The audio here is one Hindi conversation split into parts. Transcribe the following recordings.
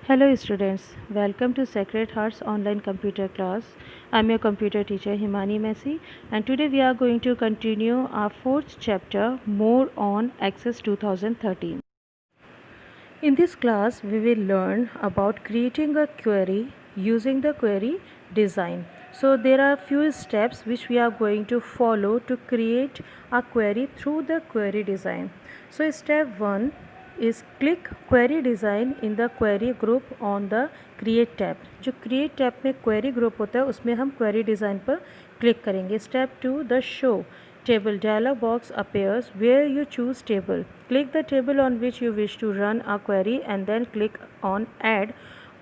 Hello students, welcome to Sacred Hearts online computer class. I'm your computer teacher Himani Messi, and today we are going to continue our fourth chapter, more on Access 2013. In this class we will learn about creating a query using the query design. So there are few steps which we are going to follow to create a query through the query design. So step 1 is click query design in the query group on the create tab. जो create tab में query group होता है उसमें हम query design पर click करेंगे. Step 2 the show table dialog box appears where you choose table. Click the table on which you wish to run a query and then click on add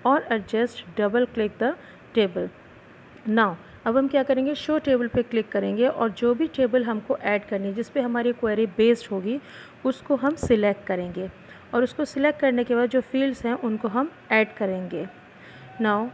or adjust. Double click the table. Now अब हम क्या करेंगे, शो टेबल पे क्लिक करेंगे और जो भी टेबल हमको ऐड करनी है जिस पे हमारी क्वेरी बेस्ड होगी उसको हम सिलेक्ट करेंगे और उसको सिलेक्ट करने के बाद जो फील्ड्स हैं उनको हम ऐड करेंगे. Now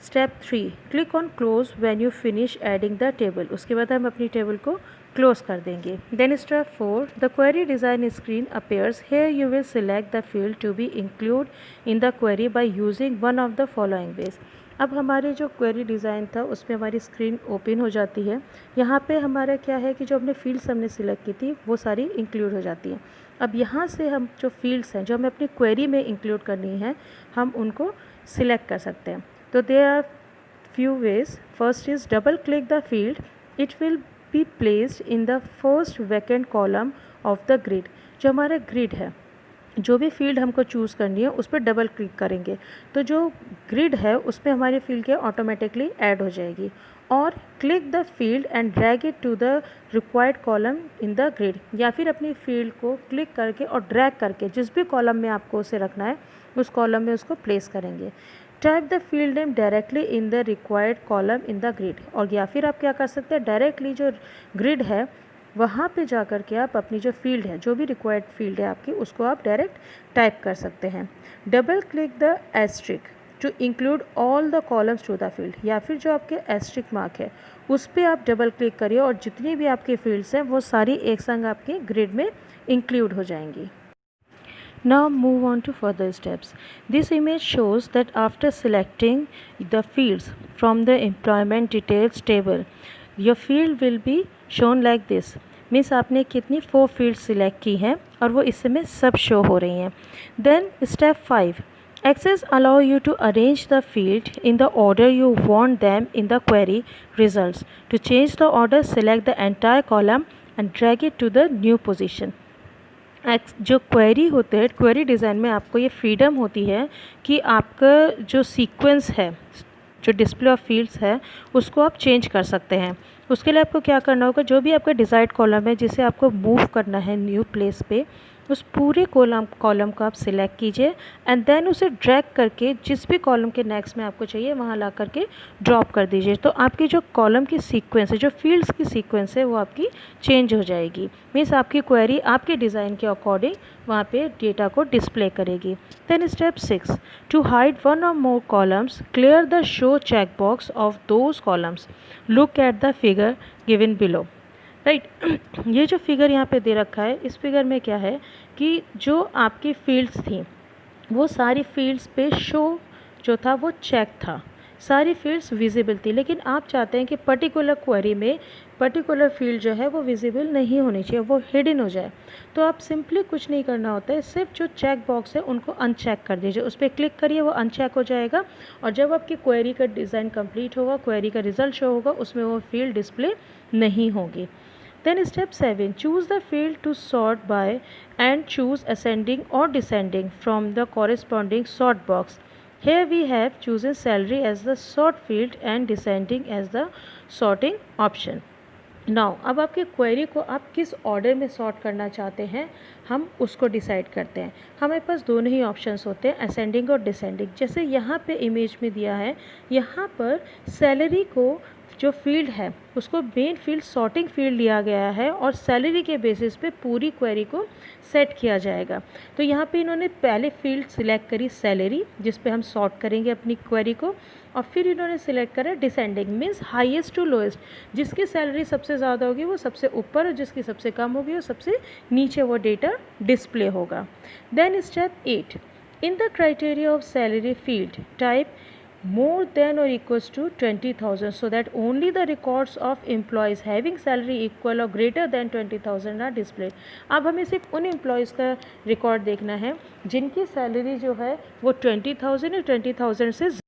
step 3 click on close when you finish adding the table. उसके बाद हम अपनी टेबल को क्लोज कर देंगे. Then step 4 the query design screen appears. Here you will select the field to be include in the query by using one of the following ways. अब हमारे जो क्वेरी डिज़ाइन था उसमें हमारी स्क्रीन ओपन हो जाती है. यहाँ पे हमारा क्या है कि जो हमने फील्ड्स हमने सिलेक्ट की थी वो सारी इंक्लूड हो जाती हैं. अब यहाँ से हम जो फील्ड्स हैं जो हमें अपनी क्वेरी में इंक्लूड करनी है हम उनको सिलेक्ट कर सकते हैं. तो there are few ways. First is double click the field. It will be placed in the first vacant column of the grid. जो हमारा ग्रिड है जो भी फील्ड हमको चूज़ करनी है उस पर डबल क्लिक करेंगे तो जो ग्रिड है उस पर हमारी फील्ड के ऑटोमेटिकली ऐड हो जाएगी. और click the field and drag it to the required column in the grid. या फिर अपनी फील्ड को क्लिक करके और ड्रैग करके जिस भी कॉलम में आपको उसे रखना है उस कॉलम में उसको प्लेस करेंगे. Type the field name directly in the required column in the grid. और या फिर आप क्या कर सकते हैं, डायरेक्टली जो ग्रिड है वहाँ पे जा कर के आप अपनी जो फील्ड है जो भी रिक्वायर्ड फील्ड है आपकी उसको आप डायरेक्ट टाइप कर सकते हैं. Double click the asterisk to include all the columns to the field. या फिर जो आपके एस्ट्रिक मार्क है उस पर आप डबल क्लिक करिए और जितनी भी आपकी फील्ड्स हैं वो सारी एक संग आपके ग्रिड में इंक्लूड हो जाएंगी. Now move on to further steps. This image shows that after selecting the fields from the employment details table, your field will be shown like this. Means आपने कितनी 4 फील्ड सिलेक्ट की हैं और वो इस समय सब शो हो रही हैं. Then step 5 Access allow you to arrange the field in the order you want them in the query results. To change the order, select the entire column and drag it to the new position. जो क्वेरी होते हैं क्वेरी डिज़ाइन में आपको ये फ्रीडम होती है कि आपका जो सीक्वेंस है जो डिस्प्ले ऑफ फील्ड्स है उसको आप चेंज कर सकते हैं. उसके लिए आपको क्या करना होगा, जो भी आपका डिज़ायर्ड कॉलम है जिसे आपको मूव करना है न्यू प्लेस पे उस पूरे कॉलम को आप सिलेक्ट कीजिए एंड देन उसे ड्रैग करके जिस भी कॉलम के नेक्स्ट में आपको चाहिए वहाँ ला करके ड्रॉप कर दीजिए. तो आपकी जो कॉलम की सीक्वेंस है जो फील्ड्स की सीक्वेंस है वो आपकी चेंज हो जाएगी. मीन्स आपकी क्वेरी आपके डिज़ाइन के अकॉर्डिंग वहाँ पे डेटा को डिस्प्ले करेगी. Then step 6 to hide one or more columns clear the show check box of those columns. Look at the figure given below. Right ये जो फिगर यहाँ पे दे रखा है इस फिगर में क्या है कि जो आपकी फील्ड्स थी वो सारी फील्ड्स पे शो जो था वो चेक था, सारी फील्ड्स विजिबल थी. लेकिन आप चाहते हैं कि पर्टिकुलर क्वेरी में पर्टिकुलर फील्ड जो है वो विजिबल नहीं होनी चाहिए, वो हिडन हो जाए. तो आप सिंपली कुछ नहीं करना होता है, सिर्फ जो चेक बॉक्स है उनको अनचेक कर दीजिए. उस पर क्लिक करिए वो अनचेक हो जाएगा और जब आपकी क्वेरी का डिज़ाइन कंप्लीट होगा क्वेरी का रिजल्ट शो होगा उसमें वो फील्ड डिस्प्ले नहीं होगी. Then step 7 choose the field to sort by and choose ascending or descending from the corresponding sort box. Here we have chosen salary as the sort field and descending as the sorting option. Now अब आपकी क्वेरी को आप किस ऑर्डर में सॉर्ट करना चाहते हैं हम उसको डिसाइड करते हैं. हमारे पास दोनों ही ऑप्शंस होते हैं, असेंडिंग और डिसेंडिंग. जैसे यहाँ पे इमेज में दिया है यहाँ पर सैलरी को जो फील्ड है उसको मेन फील्ड सॉर्टिंग फील्ड लिया गया है और सैलरी के बेसिस पे पूरी क्वेरी को सेट किया जाएगा. तो यहाँ पे इन्होंने पहले फील्ड सिलेक्ट करी सैलरी जिस पे हम सॉर्ट करेंगे अपनी क्वेरी को और फिर इन्होंने सिलेक्ट करा descending means highest to lowest. जिसकी सैलरी सबसे ज़्यादा होगी वो सबसे ऊपर और जिसकी सबसे कम होगी वो सबसे नीचे वो डेटा डिस्प्ले होगा. Then step 8 In the criteria of salary field, type more than or equals to 20,000 so that only the records of employees having salary equal or greater than 20,000 are displayed. अब हमें सिर्फ उन एम्प्लॉयज़ का रिकॉर्ड देखना है जिनकी सैलरी जो है वो 20,000 या 20,000 से